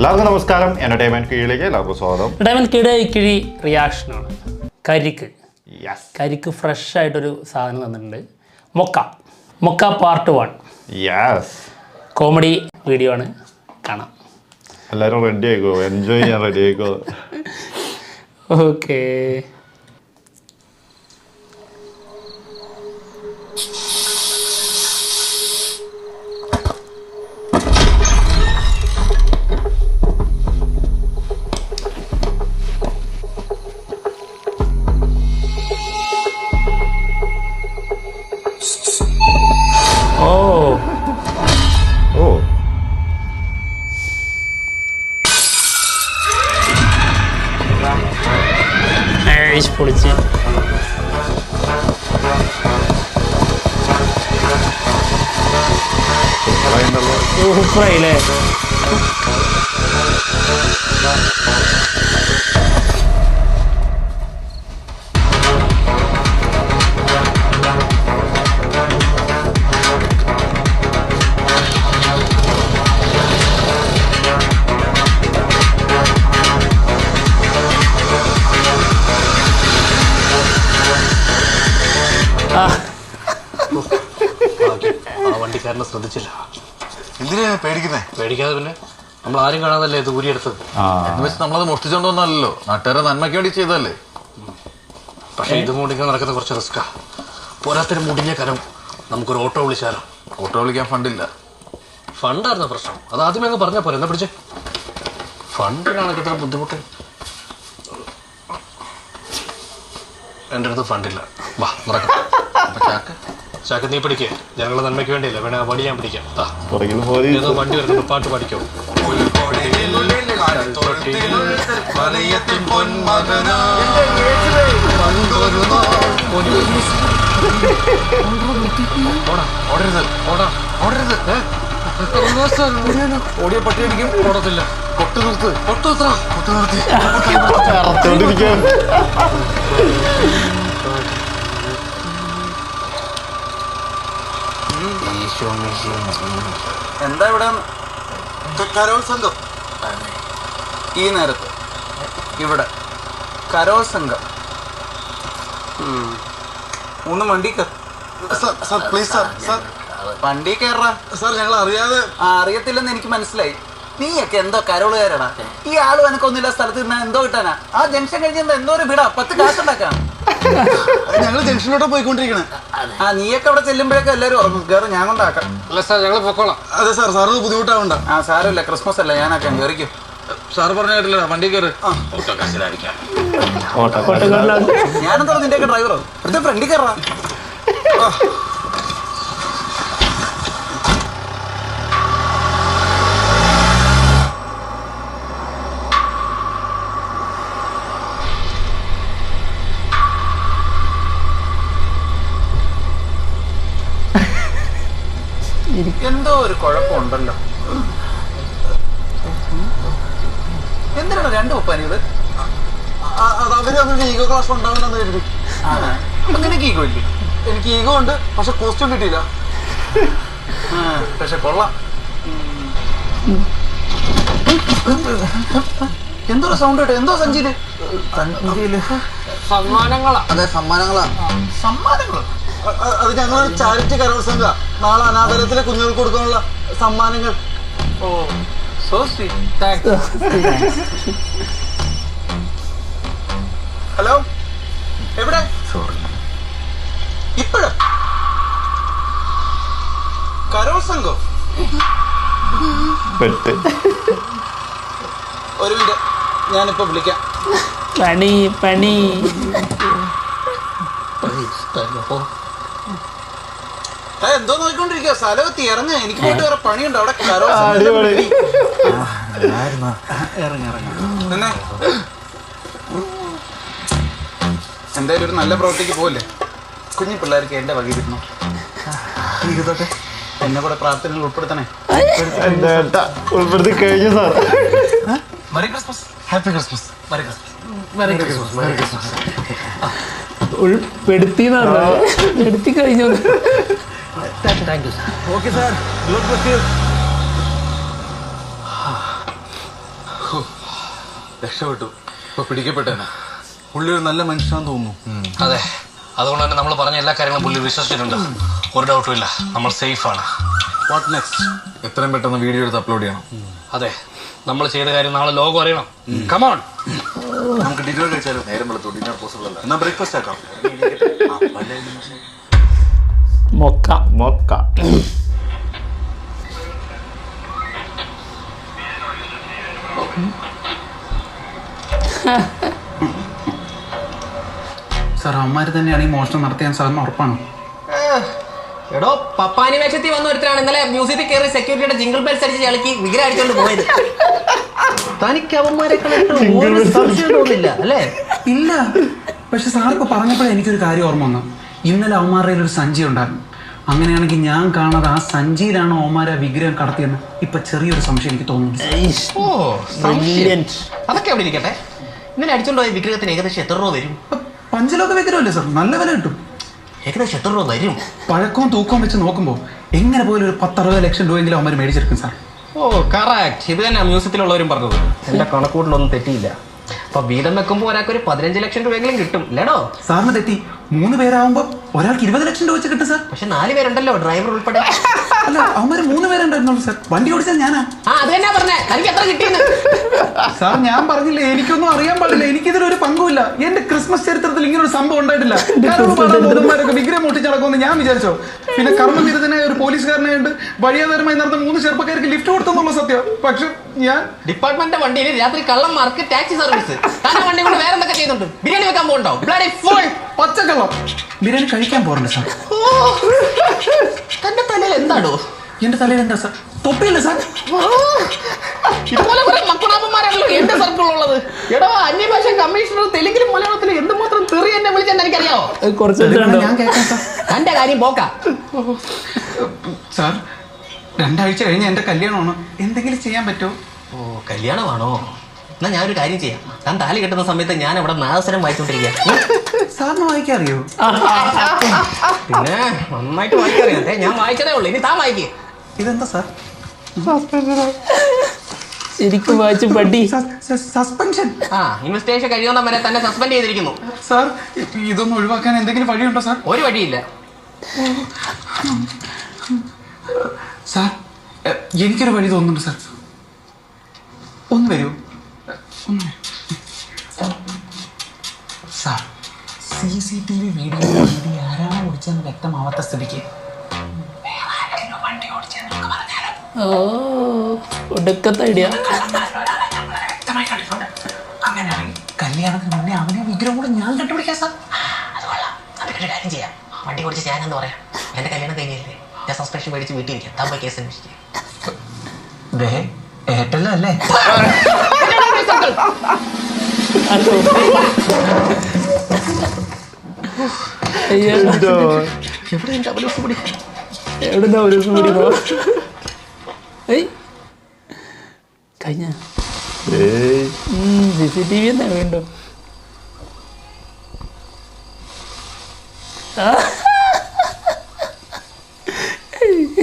എല്ലാവർക്കും നമസ്കാരം. എന്റർടൈൻമെന്റ് കീഴിലേക്ക് എല്ലാവർക്കും സ്വാഗതം. എന്റർടൈൻമെന്റ് കിഴി റിയാക്ഷനാണ്. കരിക്ക് ഫ്രഷ് ആയിട്ടൊരു സാധനം തന്നിട്ടുണ്ട്. മൊക്ക പാർട്ട് 1 കോമഡി വീഡിയോ ആണ്. കാണാം. എല്ലാവരും റെഡി ആയിക്കോ, എൻജോയ് ചെയ്യാൻ റെഡി ആയിക്കോ. ഓക്കേ. പൊളിച്ച് സൂപ്പറായില്ലേ? വണ്ടിക്കാരനെ ശ്രദ്ധിച്ചില്ല. എന്തിനാ പേടിക്കുന്നേ? പേടിക്കാതെ പിന്നെ നമ്മൾ ആരും കാണാതല്ലേ ഇത് ഊരിയെടുത്തത്. എന്ന് വെച്ച് നമ്മളത് മോഷ്ടിച്ചോണ്ടോന്നല്ലോ, നാട്ടുകാരെ നന്മയ്ക്ക് വേണ്ടി ചെയ്തല്ലേ. പക്ഷെ ഇതും കൂടി നടക്കുന്ന കുറച്ച് റിസ്ക്കാ. പോരാത്തൊരു മുടിഞ്ഞ കരം. നമുക്കൊരു ഓട്ടോ വിളിച്ചാലോ? ഓട്ടോ വിളിക്കാൻ ഫണ്ടില്ല. ഫണ്ടായിരുന്ന പ്രശ്നം. അത് ആദ്യമേ അങ്ങ് പറഞ്ഞാൽ പോരെ. എന്നാ പിടിച്ചേ. ഫണ്ടിനാണ് ഇത്ര ബുദ്ധിമുട്ട്. എൻ്റെ അടുത്ത് ഫണ്ടില്ല. വാ നടക്കാം. ചാക്ക് നീ പിടിക്കേ. ജനങ്ങളുടെ നന്മയ്ക്ക് വേണ്ടിയില്ല. വേണേ വടി ഞാൻ പിടിക്കാം. ഏതോ വണ്ടി വരുന്നുണ്ട്. പാട്ട് പാടിക്കോ. ഓടിയ പട്ടി അടിക്കും. ഓടത്തില്ല. കൊട്ട് നിർത്തി. എന്താ ഇവിടെ കരോൾ സംഘം? ഈ നേരത്ത് ഇവിടെ കരോൾ സംഘം. ഒന്ന് വണ്ടി പ്ലീസ് സാർ. വണ്ടി കയറാ സാർ. ഞങ്ങൾ അറിയാതെ. അറിയത്തില്ലെന്ന് എനിക്ക് മനസ്സിലായി. നീയൊക്കെ എന്തോ കരോളുകാരാടാ. ഈ ആളും എനക്കൊന്നുമില്ല സ്ഥലത്ത് നിന്ന് എന്തോ കിട്ടാനാ. ആ ജംഗ്ഷൻ കഴിഞ്ഞ എന്തോ ഒരു വിടാ 10 കാശുണ്ടാക്കാം. ഞങ്ങൾ ജംഗ്ഷനിലോട്ട് പോയിക്കൊണ്ടിരിക്കണേ. നീയൊക്കെ അവിടെ ചെല്ലുമ്പോഴേക്കും എല്ലാവരും ഉറങ്ങും. കയറി ഞാൻ കൊണ്ടാക്കാം. അല്ല സാർ, ഞങ്ങൾ പൊക്കോളാം. അതെ സാർ, സാറ് ബുദ്ധിമുട്ടാവണ്ട. സാരമില്ല, ക്രിസ്മസ് അല്ല, ഞാനാക്കാം. കയറിക്കും. സാറ് പറഞ്ഞ കേട്ടില്ല, വണ്ടി കയറി. ഞാനെന്താ നിന്റെയൊക്കെ ഡ്രൈവറോ? വെറുതെ ഫ്രണ്ടിൽ കയറാ. എന്തോ ഒരു കുഴപ്പമുണ്ടല്ലോ. എന്തിനാണ് 2 ഒപ്പാനികള്? അവര് ഈഗോ ക്ലാസ് ഉണ്ടാവുന്ന കരുതി. നിനക്ക് ഈഗോ ഇല്ലേ? എനിക്ക് ഈഗോ ഉണ്ട്, പക്ഷെ കോസ്റ്റ്യൂം കിട്ടിയില്ല. പക്ഷെ കൊള്ളാം. എന്തോ സൗണ്ട് കേട്ടോ. എന്തോ സഞ്ചിയില് സമ്മാനങ്ങളാ. അതെ, സമ്മാനങ്ങളാ. സമ്മാനങ്ങളോ? അത് ഞങ്ങളൊരു ചാരിറ്റി കരോൾ സംഘ. നാളെ അനാഥാലയത്തിലെ കുഞ്ഞുങ്ങൾക്ക് കൊടുക്കാനുള്ള സമ്മാനങ്ങൾ. ഓ, സോ സ്വീറ്റ്. ഹലോ, എവിടെ? ഇപ്പോഴും കരോൾ സംഘം? ഒരു മിനിറ്റ്, ഞാനിപ്പോ വിളിക്കാം. പണി എന്തോ നോക്കിക്കൊണ്ടിരിക്കുക. സ്ഥലമെത്തി ഇറങ്ങ. എനിക്ക് പോയിട്ട് വേറെ പണിയുണ്ട് അവിടെ. കരോൾ എന്തായാലും ഒരു നല്ല പ്രവൃത്തിക്ക് പോകല്ലേ. കുഞ്ഞു പിള്ളേർക്ക് എന്റെ വകയിൽ ഇരുന്നു. എന്നെ കൂടെ പ്രാർത്ഥനയിൽ ഉൾപ്പെടുത്തണേ. ഉൾപ്പെടുത്തി കഴിഞ്ഞു sir. Merry Christmas. Happy Christmas. Merry Christmas. ഉൾപ്പെടുത്തി കഴിഞ്ഞു. Okay sir. രക്ഷപ്പെട്ടു. ഇപ്പൊ പിടിക്കപ്പെട്ടേനെ. പുള്ളി ഒരു നല്ല മനുഷ്യനാന്ന് തോന്നുന്നു. അതെ, അതുകൊണ്ട് തന്നെ നമ്മൾ പറഞ്ഞ എല്ലാ കാര്യങ്ങളും പുള്ളി വിശ്വസിച്ചിട്ടുണ്ട്. ഒരു ഡൗട്ടും ഇല്ല, നമ്മൾ സേഫ് ആണ്. What next? എത്രയും പെട്ടെന്ന് വീഡിയോ എടുത്ത് അപ്ലോഡ് ചെയ്യണം. അതെ, നമ്മൾ ചെയ്ത കാര്യം നാളെ ലോകം അറിയണം. കമോൺ, നമുക്ക് ഡിന്നർ കഴിച്ചാലോ? നേരം വെളുത്തു, ഡിന്നർ പോസിബിൾ അല്ല. എന്നാ ബ്രേക്ക്ഫാസ്റ്റ് ആക്കാം. മൊക്ക സാർ അവന്മാര് തന്നെയാണ് ഈ മോഷണം നടത്തിയാൻ സാറിന് ഉറപ്പാണ്? എടോ, പപ്പാനി വേഷത്തിൽ വന്ന ഒരുത്തരാണ് ഇന്നലെ മ്യൂസിയത്തിൽ കയറി സെക്യൂരിറ്റിയുടെ ജിംഗിൾ ബെൽസ് അടിച്ച് ചളിക്ക് വിഗ്രഹം അടിച്ചോണ്ട് പോയത്. തനിക്ക് അവന്മാരെ തോന്നില്ല അല്ലേ? ഇല്ല, പക്ഷെ സാർ ഇപ്പൊ പറഞ്ഞപ്പോഴേ എനിക്കൊരു കാര്യം ഓർമ്മ വന്നു. ഇന്നലെ അവന്മാരുടെ ഒരു സഞ്ചി ഉണ്ടായിരുന്നു. അങ്ങനെയാണെങ്കിൽ ഞാൻ കാണാതെ ആ സഞ്ചിയിലാണ് അവന്മാരെ വിഗ്രഹം കടത്തിയെന്ന് ഇപ്പൊ ചെറിയൊരു സംശയം എനിക്ക് തോന്നുന്നു. ഓ, അതൊക്കെ അവിടെ ഇരിക്കട്ടെ. ഇന്നലെ അടിച്ചോണ്ട് പോയ വിഗ്രഹത്തിന് ഏകദേശം എത്ര രൂപ വരും? പഞ്ചലോക വിഗ്രഹമല്ലേ സാർ, നല്ല വില കിട്ടും. ഏകദേശം എത്ര രൂപ വരും? പഴക്കവും തൂക്കവും വെച്ച് നോക്കുമ്പോൾ എങ്ങനെ പോലും ഒരു 10-60 ലക്ഷം രൂപയെങ്കിലും അവന്മാർ മേടിച്ചെടുക്കും സാർ. ഓ കറക്റ്റ്, ഇത് തന്നെ മ്യൂസിയത്തിലുള്ളവരും പറഞ്ഞത്. എന്റെ കണക്കൂട്ടിലൊന്നും തെറ്റിയില്ല. അപ്പൊ വീതം വെക്കുമ്പോൾ ഒരാൾക്ക് ഒരു 15 ലക്ഷം രൂപയെങ്കിലും കിട്ടും അല്ലേടോ? സാറിന് തെറ്റി. 3 പേരാകുമ്പോൾ ഒരാൾക്ക് 20 ലക്ഷം രൂപ വെച്ച് കിട്ടും സാർ. പക്ഷെ 4 പേരുണ്ടല്ലോ, ഡ്രൈവർ ഉൾപ്പെടെ. അല്ല, അവന്മാര് 3 പേരുണ്ടായിരുന്നുള്ളൂ സാർ. വണ്ടി ഓടിച്ചാൽ ഞാനാ. അത് തന്നെ പറഞ്ഞേ, തനിക്ക് എത്ര കിട്ടിയെന്ന്? സാർ ഞാൻ പറഞ്ഞില്ലേ, എനിക്കൊന്നും അറിയാൻ പാടില്ല. എനിക്കിതിലൊരു പങ്കുമില്ല. എന്റെ ക്രിസ്മസ് ചരിത്രത്തിൽ ഇങ്ങനെ ഒരു സംഭവം ഉണ്ടായിട്ടില്ല. ബോധന്മാരൊക്കെ വിഗ്രഹം മുട്ടിച്ച് നടക്കുമെന്ന് ഞാൻ വിചാരിച്ചോ? പിന്നെ കർമ്മനിരതനായ ഒരു പോലീസുകാരനെ കണ്ട് വഴിയാധാരമായി നടന്ന 3 ചെറുപ്പക്കാർക്ക് ലിഫ്റ്റ് കൊടുത്തെന്നുള്ള സത്യം. പക്ഷെ ഞാൻ ഡിപ്പാർട്ട്മെന്റ് വണ്ടിയിൽ രാത്രി കള്ളന്മാർക്ക് ടാക്സി സർവീസ്, തന്നെ വണ്ടി കൊണ്ട് വേറെ എന്തൊക്കെ ചെയ്യുന്നുണ്ട്? ബിരിയാണി വെക്കാൻ പോകണ്ടോ? പച്ചക്കള്ളം ബിരിയാണി കഴിക്കാൻ പോറുണ്ട് സാർ. തന്റെ തലയിൽ എന്താണോ? എന്റെ തലയിൽ എന്താ സാർ? തൊപ്പിയില്ല സാർ. ഇതുപോലെ കുറെ മക്കുണാപ്പന്മാരാണല്ലോ എന്റെ സർക്കിളുള്ളത്. എടോ, അന്യഭാഷ കമ്മീഷണർ തെലുങ്കിലും മലയാളത്തിലും എന്തുമാത്രം തെറി എന്നെ വിളിച്ചെന്ന് എനിക്കറിയാവോ? ഞാൻ കേൾക്കാം സാർ. തന്റെ കാര്യം പോക്കാ സാർ. 2 ആഴ്ച കഴിഞ്ഞ് എന്റെ കല്യാണമാണ്. എന്തെങ്കിലും ചെയ്യാൻ പറ്റുമോ? ഓ, കല്യാണമാണോ? എന്നാ ഞാനൊരു കാര്യം ചെയ്യാം. താൻ താലി കെട്ടുന്ന സമയത്ത് ഞാൻ അവിടെ നാദസ്വരം വായിച്ചോണ്ടിരിക്കുക. സാറിന് വായിക്കാൻ അറിയോ? പിന്നെ നന്നായിട്ട് വായിക്കറിയാം. ഞാൻ വായിച്ചതേ ഉള്ളൂ, ഇനി താൻ വായിക്കേ. ഇതെന്താ സാർ? ശരിക്കും വായിച്ച് പടി. സസ്പെൻഷൻ. ഇൻവെസ്റ്റിഗേഷൻ കഴിയുന്ന വരെ തന്നെ സസ്പെൻഡ് ചെയ്തിരിക്കുന്നു. സാർ, ഇതൊന്നും ഒഴിവാക്കാൻ എന്തെങ്കിലും വഴിയുണ്ടോ സാർ? ഒരു വഴിയില്ല. സാർ, എനിക്കൊരു വഴി തോന്നുന്നുണ്ട് സാർ. ഒന്ന് വരൂ. സാർ, CCTV വീഡിയോ ആരാണ് ഓടിച്ചതെന്ന് വ്യക്തമാവാത്ത സ്ഥിതിക്ക് വണ്ടി ഓടിച്ചെന്ന് പറഞ്ഞാലോ? ഓ, ഒടുക്കത്തെ ഐഡിയ. അങ്ങനെയാണെങ്കിൽ കല്യാണത്തിന് മുന്നേ അവനെ വിഗ്രഹം കൂടെ ഞാൻ കണ്ടുപിടിക്കാം സാർ. അതുകൊള്ളാം. നമുക്കൊരു കാര്യം ചെയ്യാം. വണ്ടി ഓടിച്ച് ഞാനെന്ന് പറയാം. എന്റെ കല്യാണം കഴിഞ്ഞില്ലേ, ഞാൻ സസ്പെൻഷൻ മേടിച്ച് വീട്ടിൽ ഇരിക്കാം. താൻ പോയി കേസ് അന്വേഷിക്കാം. ഏറ്റല്ലോ അല്ലേ? എവിടുന്നാ ഒരു ദിവസം കൂടി പോ. കഴിഞ്ഞ CCTV എന്താണ് വീണ്ടും?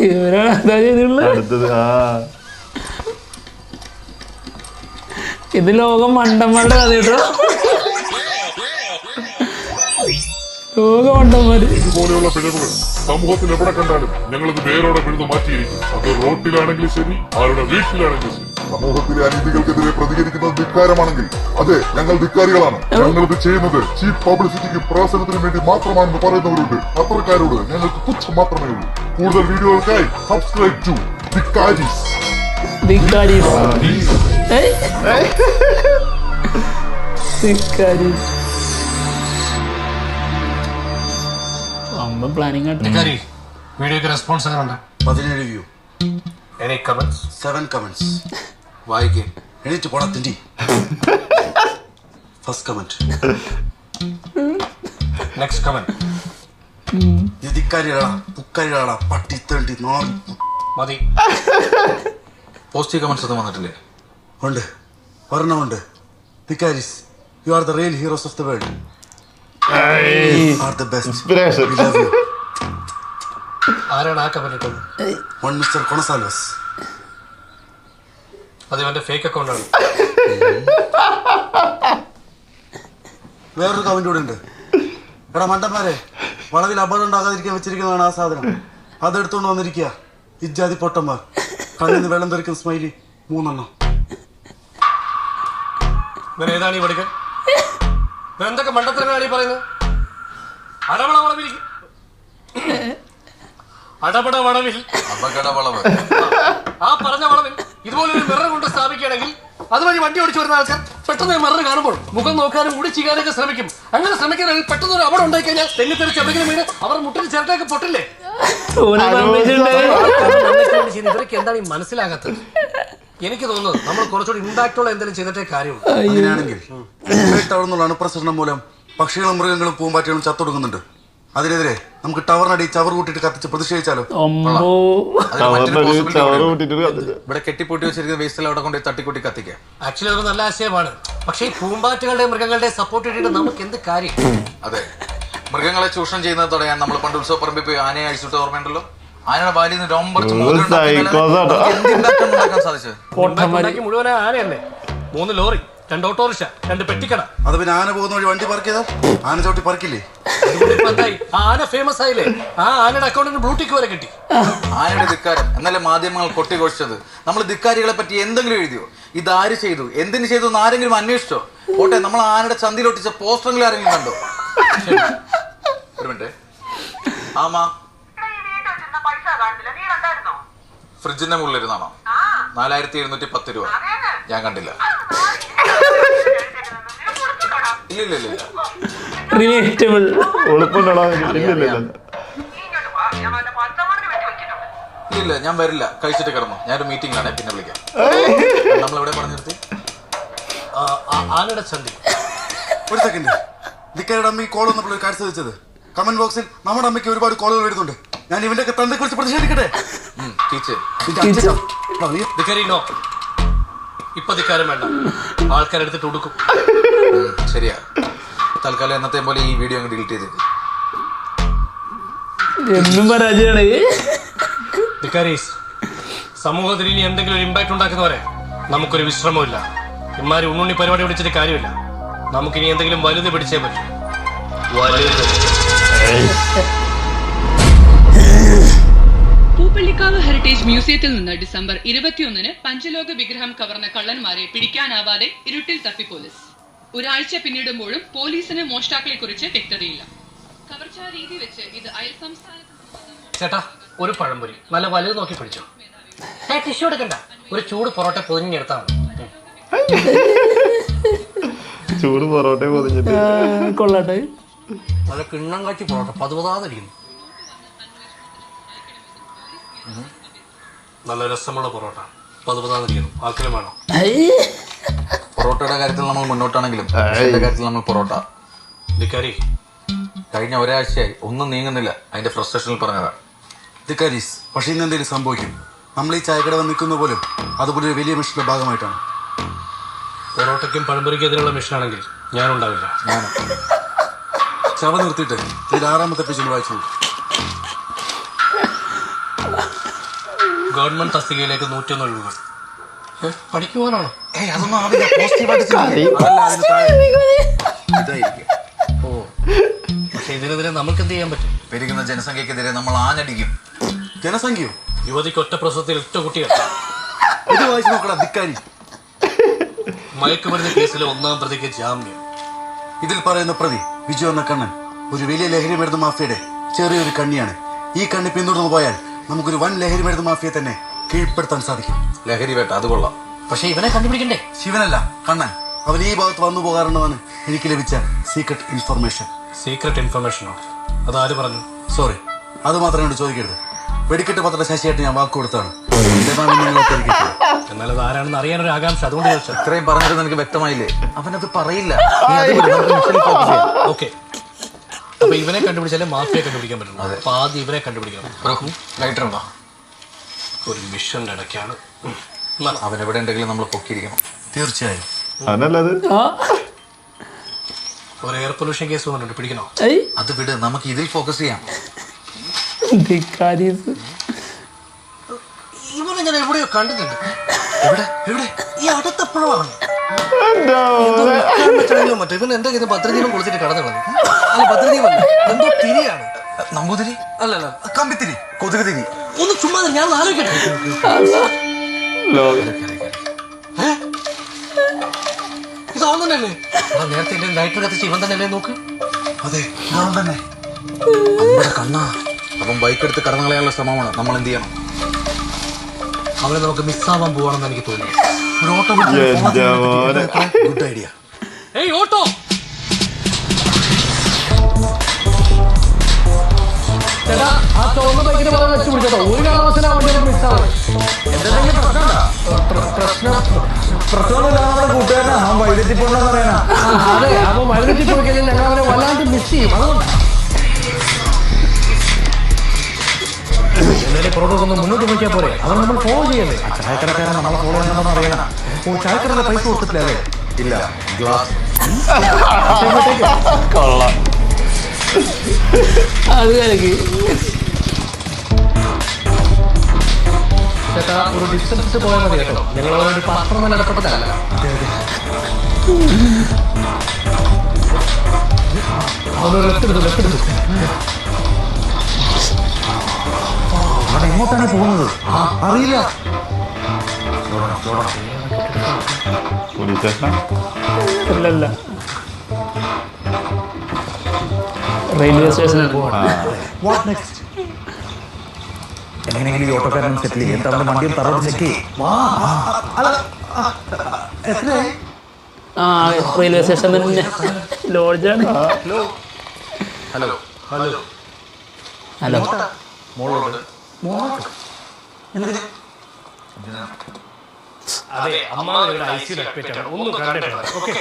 ഇവരാണ് അതാ ചെയ്തിട്ടുള്ളത്. ഇത് ലോകം മണ്ടന്മാരുടെ കഥ കേട്ടോ. ലോകം മണ്ടന്മാര്. ഇതുപോലെയുള്ള പിഴവുകൾ സമൂഹത്തിൽ എവിടെ കണ്ടാലും ഞങ്ങളത് വേരോടെ പിഴുതു മാറ്റിയിരിക്കും. അത് റോട്ടിലാണെങ്കിലും ശരി, ആരുടെ വീട്ടിലാണെങ്കിലും ശരി. സമൂഹത്തിലെ അനീതികൾക്കെതിരെ പ്രതികരിക്കുന്നത് ധിക്കാരമാണെങ്കിൽ അതെ, ഞങ്ങൾ ധിക്കാരികളാണ്. ഞങ്ങളിത് ചെയ്യുന്നത് ചീപ്പ് പബ്ലിസിറ്റിക്കും പ്രവർത്തനത്തിനും വേണ്ടി മാത്രമാണെന്ന് പറയുന്നവരുണ്ട്. അത്രക്കാരോട് ഞങ്ങൾക്ക് പുച്ഛം മാത്രമേ ഉള്ളൂ. കൂടുതൽ വീഡിയോകൾക്കായി സബ്സ്ക്രൈബ് ടു ധിക്കാരീസ്. പ്ലാനിങ് വീഡിയോക്ക് റെസ്പോൺസ് എങ്ങനെയുണ്ട്? 17 വ്യൂ, എനി കമന്റ്സ്? 7 കമന്റ്സ്. വായിക്കേ, എണീറ്റ് പോടാ തിണ്ടി. First comment, next comment. ധിക്കാരികളാ, പുക്കാരികളാ, പട്ടിത്തേണ്ടി നാളെ മതി. പോസിറ്റീവ് കമന്റ്സ് ഒന്നും വന്നിട്ടില്ലേ? ഉണ്ട്, ഒരെണ്ണമുണ്ട്. Dhikkaris, you are the real heroes of the world. Are the best. Inspiration. We love you. ആരാണ് ആ കമന്റ് ഇട്ടത്? One mister Gonsalves. അത് ഇവന്റെ ഫേക്ക് അക്കൗണ്ടാണ്. വേറൊരു കമന്റ് കൂടെ ഉണ്ട്. എടാ മണ്ടന്മാരെ, വളവിൽ അപകടം ഉണ്ടാകാതിരിക്കാൻ വെച്ചിരിക്കുന്നതാണ് ആ സാധനം. അതെടുത്തോണ്ട് വന്നിരിക്കുക ഇജ്ജാതി പൊട്ടന്മാർ. കണ്ണിന്ന് വെള്ളം തെറിക്കുന്ന സ്മൈലി 3 എണ്ണം. ഏതാണ് ഈ പഠിക്കൻ? എന്തൊക്കെ മണ്ടത്തരങ്ങളാണ് ഈ പറയുന്നത്? അടപട വളവിൽ അപകട വളവ്. ആ പറഞ്ഞ വളവിൽ ഇതുപോലൊരു മിറർ കൊണ്ട് സ്ഥാപിക്കുകയാണെങ്കിൽ അതുവഴി വണ്ടി ഓടിച്ചു വരുന്ന ആൾക്കാർ പെട്ടെന്ന് മിറർ കാണുമ്പോൾ മുഖം നോക്കാനും മുടി ചെയ്യാനൊക്കെ ശ്രമിക്കും. അങ്ങനെ ശ്രമിക്കുകയാണെങ്കിൽ പെട്ടെന്ന് ഒരു അപകടം ഉണ്ടായി കഴിഞ്ഞാൽ തെന്നിത്തെറിച്ച് എവിടെയെങ്കിലും വീണ് അവർ മുട്ടിന് ചിരട്ടയൊക്കെ പൊട്ടില്ലേ? ഇവരൊക്കെ എന്താണ് ഈ മനസ്സിലാകാത്തത്? എനിക്ക് തോന്നുന്നത് നമ്മൾ കുറച്ചുകൂടി ഇമ്പാക്റ്റുള്ള എന്തെങ്കിലും ചെയ്തിട്ടേ കാര്യമുള്ളൂ. അങ്ങനെയാണെങ്കിൽ ടവറിനുള്ള അണുപ്രസരണം മൂലം പക്ഷികളും മൃഗങ്ങളും പൂമ്പാറ്റകളും ചത്തൊടുങ്ങുന്നുണ്ട്. അതിനെതിരെ നമുക്ക് ടവറിനടി ചവർ കൂട്ടിട്ട് കത്തിച്ച് പ്രതിഷേധിച്ചാലോ? ഇവിടെ കെട്ടിപ്പൊട്ടി വെച്ചിരിക്കുന്ന വേസ്റ്റിൽ അവിടെ കൊണ്ട് തട്ടിക്കൂട്ടി കത്തിക്കാം. ആക്ച്വലി ഒരു നല്ല ആശയമാണ്. പക്ഷേ ഈ പൂമ്പാറ്റകളുടെ മൃഗങ്ങളുടെ സപ്പോർട്ട് ഇട്ടിട്ട് നമുക്ക് എന്ത് കാര്യം? അതെ, മൃഗങ്ങളെ ചൂഷണം ചെയ്യുന്നത് തടയാൻ നമ്മൾ പണ്ട് ഉത്സവപ്പറമ്പിൽ പോയി ആനയെ അഴിച്ചിട്ട് ഓർമ്മയുണ്ടല്ലോ. ആനയുടെ വാലിൽ നിന്ന് രോമ്പറിച്ച് സാധിച്ചത് മുഴുവൻ ആനയല്ലേ? 3 ലോറി, 2 ഓട്ടോറിക്ഷ, 2 പെട്ടിക്കട. അത് പിന്നെ ആന പോകുന്ന വഴി വണ്ടി പാർക്ക് ചെയ്താൽ ആന ചവിട്ടി പറക്കില്ലേ? ആന ഫേമസ് ആയില്ലേ? ആ ആനയുടെ അക്കൗണ്ടിന് ബ്ലൂടിക്ക് വരെ കിട്ടി. ആനയുടെ ധിക്കാരം എന്നല്ലേ മാധ്യമങ്ങൾ കൊട്ടിഘോഷിച്ചത്? നമ്മൾ ധിക്കാരികളെ പറ്റി എന്തെങ്കിലും എഴുതിയോ? ഇതാര് ചെയ്തു, എന്തിനു ചെയ്തു എന്ന് ആരെങ്കിലും അന്വേഷിച്ചോ? ഓട്ടെ, നമ്മൾ ആനയുടെ ചന്തിയിലൊട്ടിച്ച പോസ്റ്ററിൽ ആരെങ്കിലും കണ്ടോ? ഒരു മിനിറ്റ്. ആമാ, ഫ്രിഡ്ജിന്റെ മുകളിലിരുന്നാണോ? 4710 രൂപ. ഞാൻ കണ്ടില്ല. ഇല്ല റിലേറ്റബിൾ. ഇല്ല, ഞാൻ വരില്ല. കഴിച്ചിട്ട് കിടന്നു. ഞാനൊരു മീറ്റിംഗിലാണ്, പിന്നെ വിളിക്കാം. നമ്മളെവിടെ പറഞ്ഞു നിർത്തി? ആനയുടെ ചന്തി. ഒരു സെക്കൻഡ്. ദിക്കാരുടെ അമ്മ ഈ കോൾ വന്നപ്പോൾ ഒരു കാര്യം ചോദിച്ചത്. കമന്റ് ബോക്സിൽ നമ്മുടെ അമ്മയ്ക്ക് ഒരുപാട് കോളുകൾ വരുന്നുണ്ട്. ഞാൻ ഇവന്റെ തന്റെ കുറിച്ച് പ്രതിഷേധിക്കട്ടെ. ഇപ്പൊ ധിക്കാരം വേണ്ട, ആൾക്കാരെടുത്തിട്ട് കൊടുക്കും. ശരിയാ. തൽക്കാലം എന്നത്തെ പോലെ ഈ വീഡിയോ അങ്ങ് ഡിലീറ്റ് ചെയ്തേക്ക്. എന്നും പരാജയമാണ്. സമൂഹത്തിൽ ഇനി എന്തെങ്കിലും ഒരു ഇമ്പാക്ട് ഉണ്ടാക്കുന്നവരെ നമുക്കൊരു വിശ്രമമില്ല. ഇമാരി ഉണ്ണുണ്ണി പരിപാടി പിടിച്ചിട്ട് കാര്യമില്ല. നമുക്കിനി എന്തെങ്കിലും വലുത് പിടിച്ചേ പറ്റും. പൂപ്പള്ളിക്കാവ് ഹെറിറ്റേജ് മ്യൂസിയത്തിൽ നിന്ന് ഡിസംബർ 21-ന് പഞ്ചലോക വിഗ്രഹം കവർന്ന കള്ളന്മാരെ പിടിക്കാനാവാതെ ഇരുട്ടിൽ തപ്പി പോലീസ്. ഒരാഴ്ച പിന്നിടുമ്പോഴും പോലീസിന് മോഷ്ടാക്കളെ കുറിച്ച് വ്യക്തതയില്ല. കവർച്ചാ രീതി വെച്ച് ഇത് അയൽ സംസ്ഥാനത്ത്. ചേട്ടാ, ഒരു പഴംപൊരി നല്ല വലുത് നോക്കി പിടിച്ചോ. ടിഷ്യൂ എടുക്കണ്ട, ഒരു ചൂട് പൊറോട്ട പൊതിഞ്ഞെടുത്താൽ മതി. ചൂട് പൊറോട്ട പൊതിഞ്ഞിട്ട് കൊള്ളട്ടെ. നല്ല കിണ്ണം കാച്ചി പൊറോട്ട പതുപതാതിരിക്കുന്നു. നല്ല രസമുള്ള പൊറോട്ട പതുപതാതിരിക്കുന്നു. ആർക്കെങ്കിലും വേണോ? പൊറോട്ടയുടെ കാര്യത്തിൽ നമ്മൾ മുന്നോട്ടാണെങ്കിലും ഭക്ഷണത്തിന്റെ കാര്യത്തിൽ നമ്മൾ പൊറോട്ട. ധിക്കാരി, കഴിഞ്ഞ ഒരാഴ്ചയായി ഒന്നും നീങ്ങുന്നില്ല. അതിന്റെ ഫ്രസ്ട്രേഷനിൽ പറഞ്ഞതാ. ദിക്കാരീസ്, പക്ഷേ ഇന്ന് എന്തെങ്കിലും സംഭവിക്കും. നമ്മൾ ഈ ചായക്കട വന്ന് നിൽക്കുന്ന പോലും അതുപോലെ ഒരു വലിയ മിഷന്റെ ഭാഗമായിട്ടാണ്. പൊറോട്ടയ്ക്കും പഴംപൊരിക്കും എതിരെയുള്ള മിഷനാണെങ്കിൽ ഞാനുണ്ടാവില്ല. ചവ നിർത്തിയിട്ട് ഇതിൽ 6ാമത്തെ പേജിൽ വായിച്ചു. ഗവൺമെന്റ് തസ്തികയിലേക്ക് 101 ഒഴിവുകൾ. പഠിക്കുവാനാണോ? അതൊന്നും ആവില്ല. പോസിറ്റീവായിട്ട് ഓ, പക്ഷെ ഇതിനെതിരെ നമുക്ക് എന്ത് ചെയ്യാൻ പറ്റും? പെരുകുന്ന ജനസംഖ്യക്കെതിരെ നമ്മൾ ആഞ്ഞടിക്കും. ജനസംഖ്യയോ? യുവതിക്ക് ഒറ്റ പ്രസവത്തിൽ 8 കുട്ടികൾ. ഇത് വായിച്ചു നോക്കടാ ധിക്കാരി. മയക്കുമരുന്ന് കേസിലെ 1ാം പ്രതിക്ക് ജാമ്യം. ഇതിൽ പറയുന്ന പ്രതി വിജു എന്ന കണ്ണൻ ഒരു വലിയ ലഹരി മരുന്ന് മാഫിയയുടെ ചെറിയൊരു കണ്ണിയാണ്. ഈ കണ്ണി പിന്തുടർന്നു പോയാൽ നമുക്കൊരു വൻ ലഹരി മരുന്ന് മാഫിയെ തന്നെ കീഴ്പ്പെടുത്താൻ സാധിക്കും. ലഹരി വേട്ട, അത് കൊള്ളാം. പക്ഷെ ഇവനെ കണ്ടുപിടിക്കണ്ടേ? ശിവനല്ല, കണ്ണൻ. അവൻ ഈ ഭാഗത്ത് വന്നു പോകാറുണ്ടെന്നാണ് എനിക്ക് ലഭിച്ച സീക്രട്ട് ഇൻഫർമേഷൻ. സീക്രട്ട് ഇൻഫർമേഷനോ? അതാര് പറഞ്ഞു? സോറി, അത് മാത്രമേ കൊണ്ട് ചോദിക്കരുത്. വെടിക്കെട്ട് പത്ര ശശിയായിട്ട് ഞാൻ വാക്ക് കൊടുത്താണ്. എന്നാൽ അത് ആരാണെന്ന് അറിയാനൊരു ആകാംക്ഷ, അതുകൊണ്ട് ചോദിച്ചു. ഇത്രയും പറഞ്ഞിരുന്നു എനിക്ക് വ്യക്തമായില്ലേ? അവനത് പറയില്ല. ഓക്കെ, അപ്പൊ ഇവനെ കണ്ടുപിടിച്ചാലേ മാഫിയെ കണ്ടുപിടിക്കാൻ പറ്റുള്ളൂ. അപ്പൊ ആദ്യം ഇവനെ കണ്ടുപിടിക്കണം. ലൈറ്റർ ഉണ്ടോ? ഒരു മിഷന്റെ ഇടയ്ക്കാണ്. അവനെവിടെ ഉണ്ടെങ്കിലും നമ്മൾ പൊക്കിയിരിക്കണം. തീർച്ചയായും. അതല്ലത് ഒരു എയർ പൊല്യൂഷൻ കേസ് വന്നിട്ടുണ്ട്, പിടിക്കണോ? അത് വിട്, നമുക്ക് ഇതിൽ ഫോക്കസ് ചെയ്യാം. ഇവനെ ഞാൻ എവിടെയോ കണ്ടിട്ടുണ്ട്. എവിടെ? ഈ അടുത്തപ്പോഴാണ് മറ്റേ ഇവൻ എന്റെ കയ്യിൽ ഭദ്രദീപം കൊടുത്തിട്ട് കടന്നു കളഞ്ഞു. അല്ല ഭദ്രദീപല്ല, എന്തോ തിരിയാണ്. നമ്പൂതിരി അല്ലല്ല കമ്പിത്തിരി കൊതുക് തിരി. ഒന്ന് ചുമ്മാ ഞാൻ ആലോചിക്കട്ടെ. ഇത് അവൻ തന്നെയല്ലേ? നേരത്തെ എന്റെ ലൈറ്റർ കത്തിച്ച് ഇവൻ തന്നെയല്ലേ? നോക്ക്. അതെ ഞാൻ തന്നെ. നമ്മുടെ കണ്ണാ. അപ്പം ബൈക്ക് എടുത്ത് കടന്നു കളയാനുള്ള ശ്രമമാണ്. നമ്മൾ എന്ത് ചെയ്യണം? അവരെ നമുക്ക് മിസ്സാവാൻ പോവാണെന്ന് എനിക്ക് തോന്നുന്നു. ഒരു ഓട്ടോ ഗുഡ് ഐഡിയ. ഏയ് ഓട്ടോ, ചേട്ടാ ആ ചുവന്ന ബൈക്കിന്റെ പുറകെ വെച്ച് പിടിച്ചോ. ഒരു കാരണവശാലും ആ വണ്ടി നമുക്ക് മിസ്സാവും. അതെ, അപ്പൊ വൈദ്യുതി പോയി കഴിഞ്ഞാൽ ഞങ്ങൾ അവരെ വല്ലാണ്ട് മിസ് ചെയ്യും. അതുകൊണ്ടാണ് എന്തായാലും പുറകെ ഒന്ന് മുന്നോട്ട് പോയിക്കാൻ പോരെ. അവർ നമ്മൾ ഫോളോ ചെയ്യല്ലേ. ചായക്കടക്കാരൻ നമ്മളെ ഫോളോ ചെയ്യണമെന്ന് അറിയണം. ചായക്കടയുടെ പൈസ കൊടുത്തിട്ടില്ലേ? ഇല്ല ഗ്ലാസ്. കൊള്ളാം. അത് കലക്കി. ചേട്ടാ ഒരു ഡിസ്റ്റൻസ് പോയാൽ മതി കേട്ടോ. ഞങ്ങൾ അവരോട് പാത്രം നല്ല ഇടപെട്ടതല്ല. അവനൊരു ലെഫ്റ്റ് എടുത്തു. അവിടെ എങ്ങോട്ടാണ് പോകുന്നത് അറിയില്ല. പോലീസ് സ്റ്റേഷനാ? അല്ലല്ല, റെയിൽവേ സ്റ്റേഷനിൽ പോകണം. What next? എങ്ങനെയെങ്കിലും ഈ ഓട്ടോക്കാരൻ സെറ്റിൽ ചെയ്യും. എന്നിട്ട് അവന്റെ വണ്ടിയും തറോട് ചെക്ക് ചെയ്യും. ആ റെയിൽവേ സ്റ്റേഷൻ തന്നെ ലോഡ്ജാണ്. ഹലോ ഹലോ ഹലോ ഹലോ മോളോട് അതെ, അമ്മ ഐസിയിൽ അഡ്മിറ്റ് ആണ്. ഒന്ന് കണ്ടിട്ട് ഓക്കെ.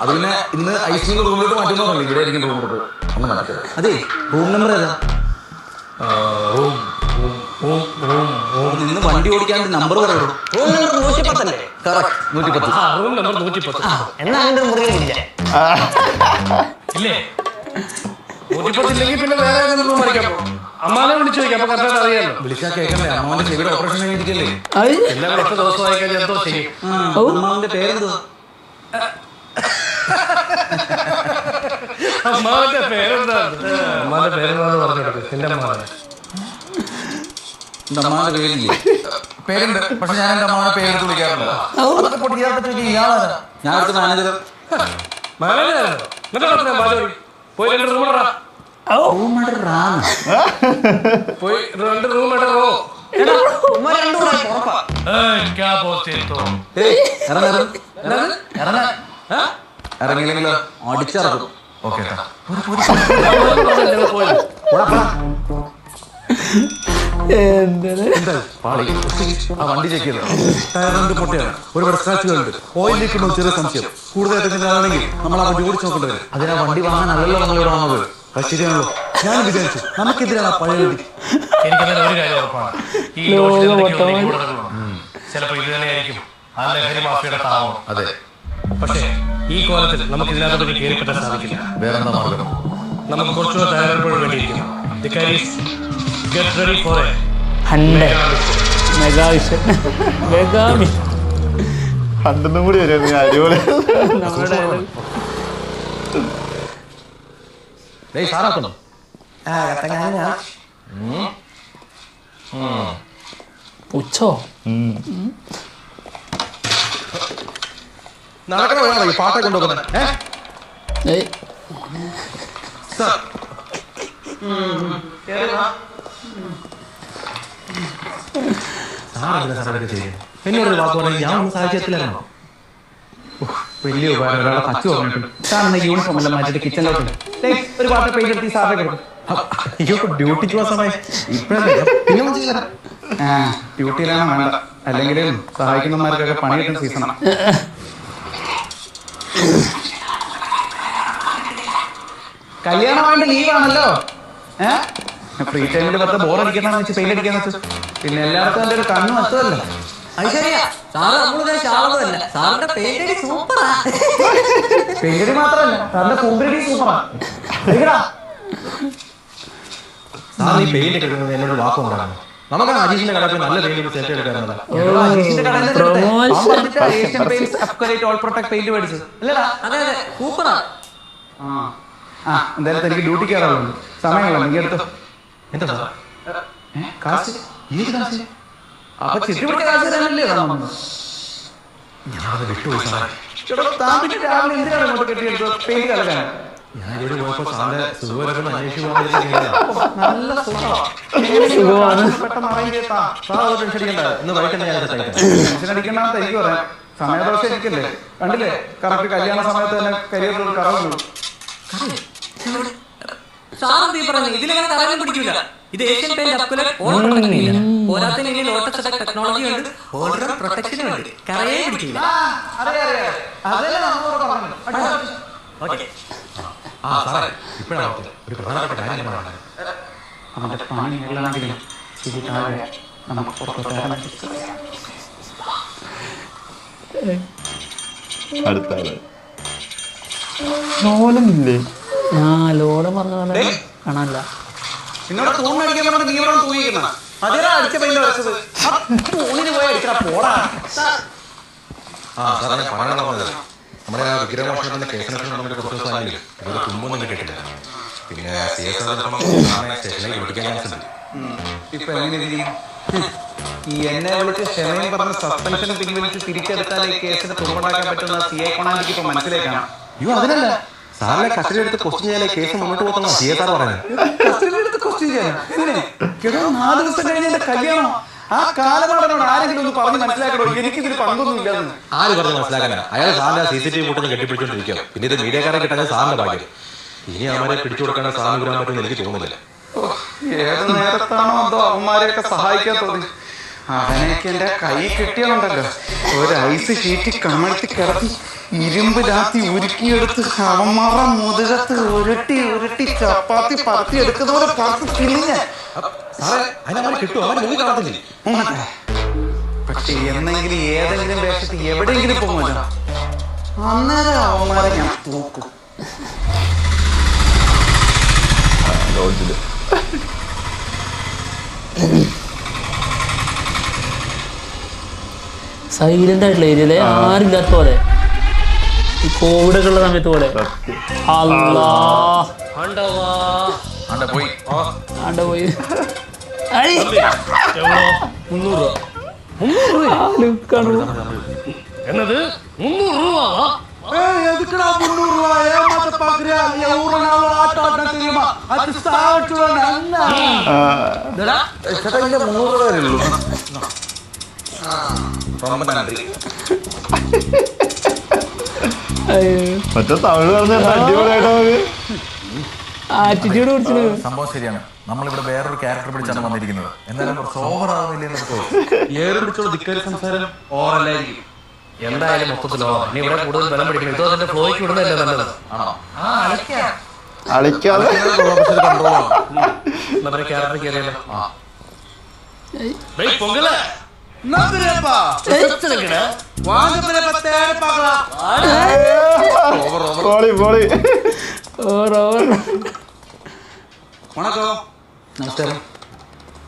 അത് പിന്നെ ഇന്ന് ഐസിയുടെ റൂമിലോട്ട് മാറ്റുന്നതല്ലേ? ഇവിടെ ആയിരിക്കും റൂം കൊടുത്ത്. ഒന്ന് നടക്കുക. അതെ, റൂം നമ്പർ ഏതാ? ഇന്ന് വണ്ടി ഓടിക്കാൻ നമ്പർ പറയുള്ളൂ. റൂം നമ്പർ 110 അല്ലേ? കറക്റ്റ് 110. Room number 110. എന്നാ അതിന്റെ മുറിയിലില്ല ഇല്ലേ? 110 ഇല്ലെങ്കിൽ പിന്നെ വേറെ ഏതെങ്കിലും റൂം അടിക്കാം. അമ്മാനെ വിളിച്ചു ചോദിക്കാം. അപ്പൊ കറക്റ്റ് അറിയാലോ. വിളിച്ചാൽ കേൾക്കണ്ടേ? അമ്മാവന്റെ ചെവിയുടെ ഓപ്പറേഷൻ കഴിഞ്ഞിരിക്കല്ലേ? എല്ലാവരും 8 ദിവസമായി കഴിഞ്ഞാൽ എന്തോ ചെയ്യും. അമ്മാവന്റെ പേരെന്തോ? അമ്മാവന്റെ പേരെന്താണ്? അമ്മാന്റെ പേരെന്താന്ന് പറഞ്ഞെടുക്കും. എന്റെ അമ്മാവനെ എന്റെ അമ്മാവന്റെ പേരില്ലേ? പേരുണ്ട്, പക്ഷെ ഞാൻ എന്റെ അമ്മാവനെ പേരെടുത്ത് വിളിക്കാറില്ല. ഞാൻ അടുത്ത മാനേജർ. പോയി 2 റൂം ഇടറാ. പോയി 2 റൂം ഇടറോ. ഇറങ്ങിയില്ലെങ്കിലോ അടിച്ചിറക്കും. ഓക്കെ ആ വണ്ടി ചെക്ക് ചെയ്തോ? ടയർ 2 പൊട്ടിയാണ്. ഒരുപാട് സ്ക്രാച്ചുകളുണ്ട്. ഓയിൽ ലീക്കുണ്ടോ ചെറിയ സംശയം. കൂടുതലായിട്ടാണെങ്കിൽ നമ്മൾ ആ വണ്ടി ഓടിച്ചു നോക്കേണ്ടി വരും. അതിനാ വണ്ടി വാങ്ങാനല്ലല്ലോ നമ്മളിവിടെ വന്നത്. അത് ശരിയാണല്ലോ. ഞാൻ വിചാരിച്ചു നമുക്കെതിരാണ് പഴയ വണ്ടി. എനിക്കതിന് ഒരു കാര്യം ഉറപ്പാണ്. ഈ ചിലപ്പോ ഇത് തന്നെയായിരിക്കും ആ ലഹരി മാഫിയുടെ താവണം. അതെ, പക്ഷേ ഈ കോലത്തിൽ നമുക്ക് ഇതിനകത്തോട്ട് കയറിപ്പെട്ടാൻ സാധിക്കില്ല. വേറെന്താ മാർഗം? നമുക്ക് കുറച്ചുകൂടെ തയ്യാറെടുപ്പോട് വേണ്ടിയിരിക്കും. The guys get ready for it. 100 മെഗാവിഷൻ മെഗാമി ഹണ്ടെന്നും കൂടി വരുന്നത് അടിപൊളി. നമ്മുടെ സാറാക്കണം. പുച്ഛോ നടക്കണ പാട്ടൊക്കെ കൊണ്ടുപോകുന്നത്. ഏയ് എന്നോട് വാക്ക് പറഞ്ഞാൽ ഞാൻ ഒന്നും സാഹചര്യത്തിലാണോ? വലിയ ഉപകാരം. ഒരാളെ തച്ചു പറഞ്ഞിട്ടുണ്ട്. സാറിന് യൂണിഫോം എല്ലാം മാറ്റിട്ട് കിച്ചണിലോട്ട് ഒരു പാട്ട് പെയിന്റ് എടുത്ത് സാറിനെ കൊടുക്കും. അയ്യോ ഡ്യൂട്ടിക്ക് പോകാൻ സമയം ഇപ്പഴല്ലേ? പിന്നെ ഡ്യൂട്ടിയിലാണ് വേണ്ട. അല്ലെങ്കിലും സഹായിക്കുന്നമാർക്കൊക്കെ പണി കിട്ടുന്ന സീസണാണ്. കല്യാണമായിട്ട് ലീവാണല്ലോ. ഫ്രീ ടൈമിൽ വെറുതെ ബോറടിക്കണമെന്ന് വെച്ച് പെയിന്റ് അടിക്കാന്ന് വെച്ചു. പിന്നെ എല്ലായിടത്തും എൻ്റെ ഒരു കണ്ണു വെച്ചതല്ലോ. അത് ശരിയാ. സാറ് നമ്മളിങ്ങനെ ശാപമല്ല. സാറിന്റെ പെയിന്റ് സൂപ്പറാ. പെയിന്റ് മാത്രമല്ല, സാറിന്റെ കുമ്പിടി സൂപ്പറാ. സാർ ഈ പെയിന്റ് ഒക്കെ എന്നോട് വാക്കുണ്ടാകുന്നു. നമുക്ക് അജീഷിന്റെ കട പോയി നല്ല പെയിന്റ് സെറ്റ് എടുക്കാറുണ്ട്. അജീഷിന്റെ കടയിൽ നിന്ന് പ്രൊമോഷൻ. അവൻ വന്നിട്ട് Asian paints upgrade all protect paint മേടിച്ചത് അല്ലടാ? അതെ സൂപ്പറാ. ആ എന്തായാലും എനിക്ക് ഡ്യൂട്ടി കയറാറുണ്ട്. സമയമുള്ള നീ എടുത്തോ. എന്താ കാശ് ഏത് കാശ്? അപ്പൊ ചിട്ടിപിടിച്ച കാശ് തരാനല്ലേ ഞാനത് വിട്ടുപോയി സാറേ. രാവിലെ എന്തിനാണ് ഇങ്ങോട്ട് കെട്ടിയെടുത്തത്? പെയിന്റ് കളക്കാൻ ഞാൻ ഇവിടെ പോയപ്പോ സാറിന്റെ സുഖം അന്വേഷിച്ചു നല്ല സുഖമാണ്. പെട്ടെന്ന് അറേഞ്ച് ചെയ്താ ടെൻഷൻ അടിക്കണ്ട. ഇന്ന് വൈകിട്ട് തന്നെ ഞാൻ ടെൻഷൻ അടിക്കണ്ടെന്ന് എനിക്ക് പറയാം. സമയദോഷം എനിക്കല്ലേ കണ്ടില്ലേ? കറക്റ്റ് കല്യാണ സമയത്ത് തന്നെ കരിയറിൽ കറവുള്ളൂ. ഇതിലങ്ങനെ കറങ്ങാൻ പിടിക്കില്ല. ഇത് Asian paint upgrade all protection ഇല്ല. പോരാത്തിന് ഇനി ലോട്ടസ് അറ്റാക്ക് ടെക്നോളജി ഉണ്ട്. ഓൾറെഡി പ്രൊട്ടക്ഷൻ ഉണ്ട്. കറയെ പിടിക്കില്ല. ഓക്കെ. ആ സാറേ ഇപ്പോഴാണ് ഒരു പ്രധാനപ്പെട്ട കാര്യം പറയാനുള്ളത്. അവന്റെ പണി എല്ലാണെങ്കിലും ഇത് താഴെ നമുക്ക് പുറത്തോട്ട് അടുത്ത ആള് നോലമില്ലേ? ആ ലോഡം പറഞ്ഞ കാണാനില്ല. നിന്നോട് തൂണടിക്കാൻ പറഞ്ഞ നീ ഇവിടെ തൂങ്ങിക്കുന്ന അതിനാ അടിച്ച പെയിന്റ് വരച്ചത്. തൂണിന് പോയി അടിച്ചാ പോടാ. ആ സാറേ ഞാൻ പറയാനുള്ള പറഞ്ഞത് നമ്മുടെ ആ വിഗ്രഹമോഷണത്തിന്റെ കേസിനൊക്കെ നമ്മുടെ കുറച്ച് ദിവസമായാലും ഇതൊരു തുമ്പൊന്നും കിട്ടിയിട്ടില്ല. പിന്നെ സ്റ്റേഷനിലേക്ക് വിളിക്കാൻ ചാൻസ് ഉണ്ട്. ഇപ്പൊ എങ്ങനെ ഈ എന്നെ വിളിച്ച് ക്ഷമയും പറഞ്ഞ് സസ്പെൻഷൻ പിൻവലിച്ച് തിരിച്ചെടുത്താൽ ഈ കേസിന് തുറമുണ്ടാക്കാൻ പറ്റുന്ന സി ഐ കൊണാലിക്ക് ഇപ്പൊ മനസ്സിലേക്കാണ്. അയ്യോ അതിനല്ല സാറിനെ കസ്റ്റഡി എടുത്ത് ക്വസ്റ്റ്യൻ ചെയ്യാൻ കേസ് മുന്നോട്ട് പോകുന്ന സി എ സാർ പറയുന്നത്. കസ്റ്റഡിയിലെടുത്ത് ക്വസ്റ്റ്യൻ ചെയ്യാൻ എങ്ങനെ? 4 ദിവസം കഴിഞ്ഞ എന്റെ കല്യാണം. ആ കാലമാടനോട് ആരെങ്കിലും ഒന്ന് പറഞ്ഞ് മനസ്സിലാക്കണോ എനിക്കിതിൽ പങ്കൊന്നും ഇല്ലെന്ന്? ആര് പറഞ്ഞ് മനസ്സിലാക്കാനാ? അയാൾ സാറിന്റെ CCTV കൂട്ടൊന്ന് കെട്ടിപ്പിടിച്ചോണ്ടിരിക്കുക. പിന്നെ ഇത് മീഡിയക്കാരെ കിട്ടാൻ സാറിന്റെ ഭാഗ്യം. ഇനി അവരെ പിടിച്ചു കൊടുക്കാൻ സാറിന് വരാൻ പറ്റുമെന്ന് എനിക്ക് തോന്നുന്നില്ല. ഏത് നേരത്താണോ അതോ അവന്മാരെയൊക്കെ സഹായിക്കാൻ തോന്നി. അവനെയൊക്കെ എന്റെ കൈ കിട്ടിയുണ്ടല്ലോ ഒരു ഐസ് ഷീറ്റ് കമഴ്ത്തി കിടത്തി ഇരുമ്പ് രാത്തി ഉരുക്കിയെടുത്ത് അവന്മാരുടെ മുതുകത്ത് ഉരുട്ടി ഉരുട്ടി ചപ്പാത്തി പറത്തി എടുക്കുന്ന പോലെ പറത്തി കിളിഞ്ഞ. സാറേ അതിനവരെ കിട്ടും. അവരെ മുന്നിൽ കാണത്തില്ലേ? പക്ഷെ എന്നെങ്കിലും ഏതെങ്കിലും വേഷത്തിൽ എവിടെയെങ്കിലും പോകുമല്ലോ അന്നേരം അവന്മാരെ ഞാൻ തൂക്കും. ലോഡ്ജില് സൈലന്റ് ആയിട്ടുള്ള ഏരിയയിലെ ആരില്ലാത്ത പോലെ ഈ കോവിഡ് ഒക്കെ ഉള്ള സമയത്ത് പോലെ. അല്ലാ ആണ്ട പോയി. എന്നത് 300 രൂപ. മറ്റേ തമിഴ് പറഞ്ഞ അടിപൊളിയായിട്ടോ ആറ്റിറ്റ്യൂഡ് കുറിച്ചിട്ട്. സംഭവം ശരിയാണ്. നമ്മളിവിടെ വേറൊരു ക്യാരക്ടർ പിടിച്ചാണ് വന്നിരിക്കുന്നത്. എന്നാലും കുറച്ച് ഓവർ ആകുന്നില്ലേ? ഏറെ പിടിച്ചുള്ള ധിക്കാരി സംസാരം ഓറല്ലായിരിക്കും. എന്തായാലും മൊത്തത്തിലോ ഇനി ഇവിടെ കൂടുതൽ ബലം പിടിക്കണം. ഇതോ അതിന്റെ ഫ്ലോയ്ക്ക് വിടുന്നതല്ലേ നല്ലത്. ആണോ? അളിക്കാതെ നമ്മുടെ ക്യാരക്ടർ കയറിയല്ലോ. പൊങ്കല് പോളി പോളി. நமஸ்காரம்.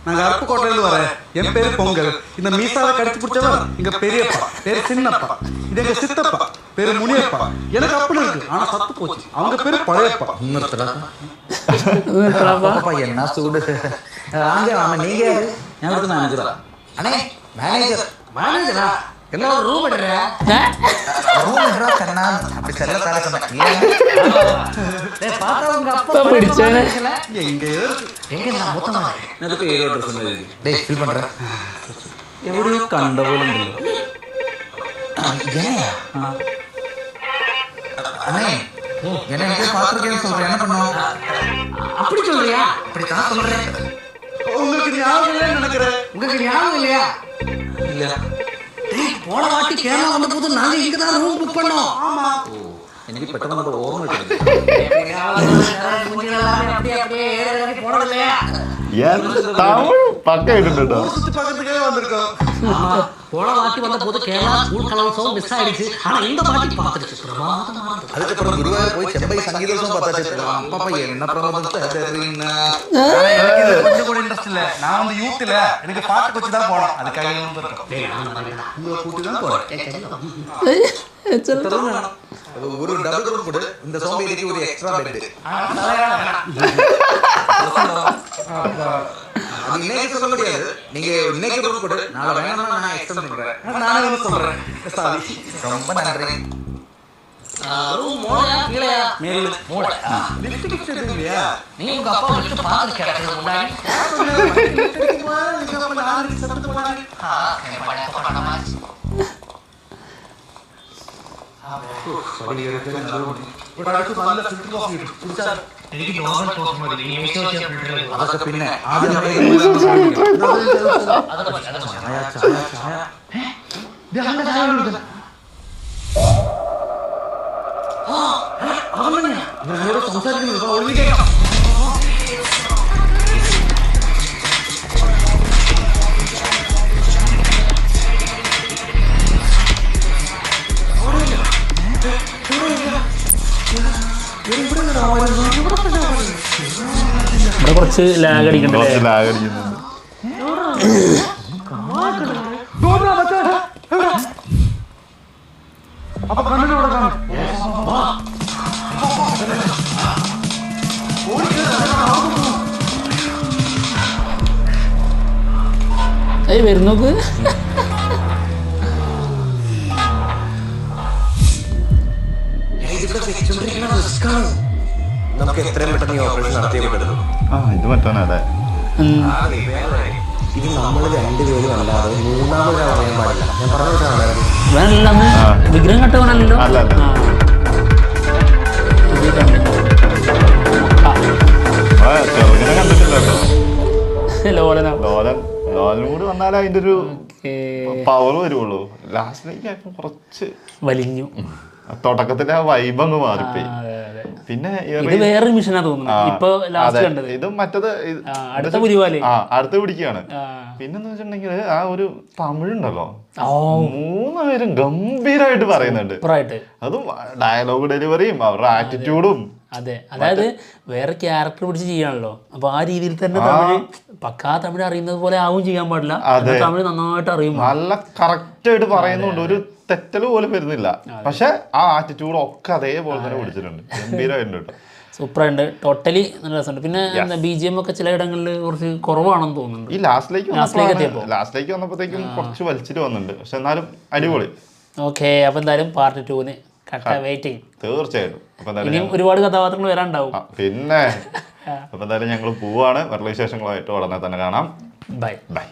நாங்க அருப்புக்கோட்டையில வரேன். என் பேரு பொங்கல். இந்த மீசாவை கடிச்சு பிடிச்சவன் எங்க பெரியப்பா பேரு சின்னப்பா. இது எங்க சித்தப்பா பேரு முனியப்பா. எனக்கு அப்படி இருக்கு ஆனா சத்து போச்சு. அவங்க பேரு பழையப்பா. என்ன சூடு. நீங்க ഞാൻ ഇവിടുത്തെ മാനേജറാ. അണേ മാനേജർ. മാനേജറാ എന്നോട് റൂം ഇടരാ. പിടിച്ചേനെ എവിടെയോ കണ്ട പോലെ ഉണ്ടല്ലോ. அப்படி சொல்றியா? அப்படித்தான் சொல்றேன். உங்களுக்கு ஞாபகம் இல்லைன்னு நினைக்கிறேன். உங்களுக்கு ஞாபகம் இல்லையா? இல்ல. போன வாட்டி கேரளா வந்த போது நாங்க இங்கதான் ரூம் புக் பண்ணோம். ஆமா. എനിക്ക് പെട്ടെന്ന് ഓർമ്മ കിട്ടുന്നില്ല. തമിഴ് പക്ക ഇട്ടിട്ടുണ്ടോ? சுத்தி பக்கத்துக்கே வந்திருக்கோம். போன வாட்டி வந்த போது கேரளா ஸ்கூல் கலோத்சவம் மிஸ் ஆயிடுச்சு. ஆனா இந்த வாட்டி பார்த்துருச்சு பிரமாதமா. அதுக்கப்புறம் குருவாயூர் போய் செம்பை சங்கீதோத்சவம் பார்த்தாச்சு. அப்பா என்ன பிரமாதத்தை கொஞ்சம் கூட இன்ட்ரெஸ்ட் இல்ல. நான் வந்து யூத்ல எனக்கு பாட்டு வச்சு தான் போனோம். அதுக்காக கூட்டி தான் போறேன். ஒரு டபுள் ரூம் கூட இந்த சோம்பேறிக்கு ஒரு எக்ஸ்ட்ரா பெட். அது இன்னைக்கு சொல்ல முடியாது. நீங்க இன்னைக்கு ரூம் கூட நாளை வேணாம்னா நான் எக்ஸ்டெண்ட் பண்றேன். நானே சொல்றேன். ரொம்ப நன்றி. ரூம் மோளையா கீழையா? மேல மோளை. லிஃப்ட் கிட்ட இல்லையா? நீ உங்க அப்பா லிஃப்ட் பாத்து கேட்டது முன்னாடி. അതൊക്കെ പിന്നെ ഇവിടെ കുറച്ച് ലാഗ് അടിക്കണ്ടല്ലേ? ലാഗ് അടിക്കുന്നുണ്ട്. വരുന്നോക്ക് നമുക്ക് എത്രയും പെട്ടെന്ന് ഈ ഓപ്പറേഷൻ നടത്തിയേ പറ്റുള്ളൂ. ഇത് മറ്റാണ് അതെ. ഇത് നമ്മൾ രണ്ടുപേരും അല്ലാതെ മൂന്നാമതൊരാൾ പറയാൻ പാടില്ല. ഞാൻ പറഞ്ഞിട്ടാണ് വേനല്ലാന്ന് വിഗ്രഹം കെട്ടവനല്ലോ. അല്ല അല്ല ചെറുങ്ങനെ കണ്ടിട്ടില്ലല്ലോ. ലോലനും കൂടി വന്നാലേ അതിന്റെ ഒരു പവർ വരുള്ളൂ. ലാസ്റ്റിലേക്ക് കുറച്ച് വലിഞ്ഞു. തുടക്കത്തിന്റെ ആ വൈബ് അങ്ങ് മാറിപ്പോയി. പിന്നെ വേറൊരു മിഷനാ തോന്നുന്നു ഇപ്പൊ ലാസ്റ്റ് കണ്ടത്. ഇത് മറ്റത് അടുത്ത പുലിവാല് അടുത്ത് പിടിക്കുകയാണ്. പിന്നെന്ന് വെച്ചിട്ടുണ്ടെങ്കിൽ ആ ഒരു തമിഴുണ്ടല്ലോ, 3 പേരും ഗംഭീരമായിട്ട് പറയുന്നുണ്ട്. അതും ഡയലോഗ് ഡെലിവറിയും അവരുടെ ആറ്റിറ്റ്യൂഡും. അതെ, അതായത് വേറെ ക്യാരക്ടർ പിടിച്ച് ചെയ്യാണല്ലോ. അപ്പൊ ആ രീതിയിൽ തന്നെ തമിഴ് പക്കാ തമിഴ് അറിയുന്നത് പോലെ ആവും ചെയ്യാൻ പാടില്ല. തമിഴ് നന്നായിട്ട് അറിയും, നല്ല കറക്റ്റ് ആയിട്ട് പറയുന്നുണ്ട്. ഒരു തെറ്റല് പോലും വരുന്നില്ല. പക്ഷെ ആ ആറ്റിറ്റ്യൂഡ് ഒക്കെ അതേപോലെ തന്നെ പിടിച്ചിട്ടുണ്ട്. ഗംഭീരമായിട്ടുണ്ട്, സൂപ്പറായിട്ടുണ്ട്. ടോട്ടലി നല്ല രസമുണ്ട്. പിന്നെ BGM ഒക്കെ ചിലയിടങ്ങളിൽ കുറച്ച് കുറവാണെന്ന് തോന്നുന്നുണ്ട്. ഈ ലാസ്റ്റിലേക്ക് വന്നപ്പോഴത്തേക്കും കുറച്ച് വലിച്ചിട്ട് വന്നിട്ടുണ്ട്. പക്ഷെ എന്നാലും അടിപൊളി. ഓക്കെ, അപ്പൊ എന്തായാലും പാർട്ട് 2 വെയിറ്റിംഗ് തീർച്ചയായിട്ടും. ഇനിയും ഒരുപാട് കഥാപാത്രങ്ങൾ വരാനുണ്ടാവും. പിന്നെ അപ്പൊ എന്തായാലും ഞങ്ങൾ പോവാണ്. വേറെ വിശേഷങ്ങളായിട്ട് ഉടനെ തന്നെ കാണാം. Bye bye.